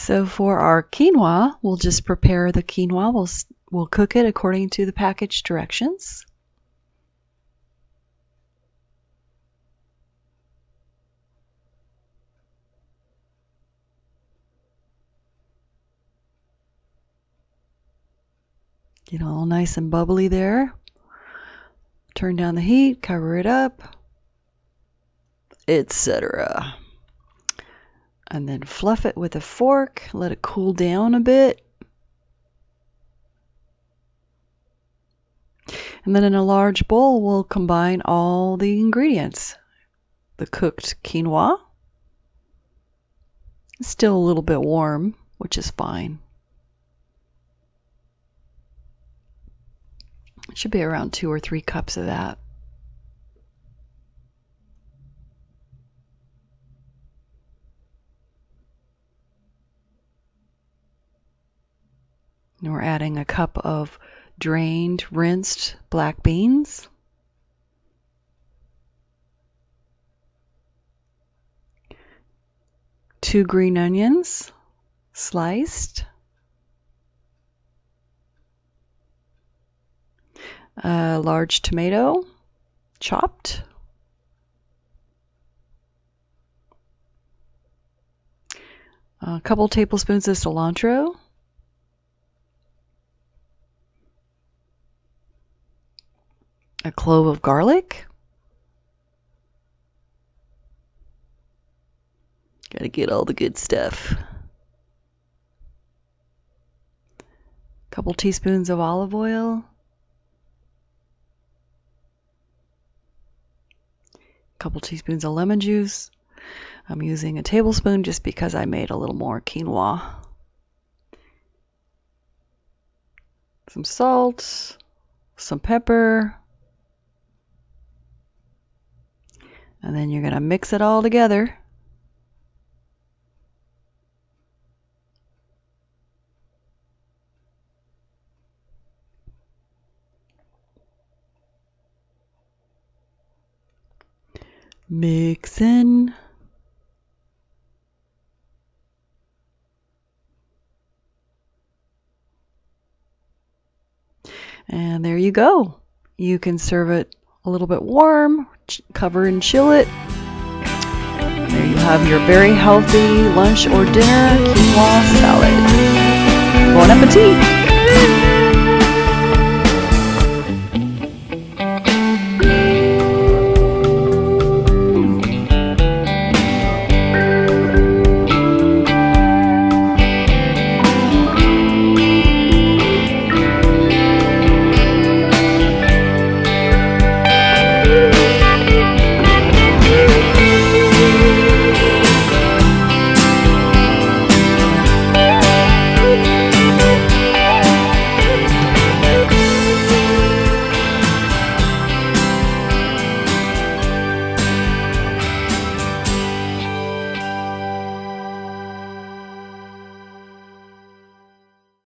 So for our quinoa, we'll just prepare the quinoa. We'll cook it according to the package directions. Get all nice and bubbly there. Turn down the heat, cover it up, etc. And then fluff it with a fork, let it cool down a bit. And then in a large bowl, we'll combine all the ingredients. The cooked quinoa. It's still a little bit warm, which is fine. It should be around 2 or 3 cups of that. And we're adding a cup of drained, rinsed black beans. Two green onions, sliced. A large tomato, chopped. A couple tablespoons of cilantro. A clove of garlic. Gotta get all the good stuff. A couple teaspoons of olive oil. A couple teaspoons of lemon juice. I'm using a tablespoon just because I made a little more quinoa. Some salt, some pepper. And then you're going to mix it all together. Mix in. And there you go. You can serve it a little bit warm, cover and chill it. There you have your very healthy lunch or dinner quinoa salad. Bon appetit!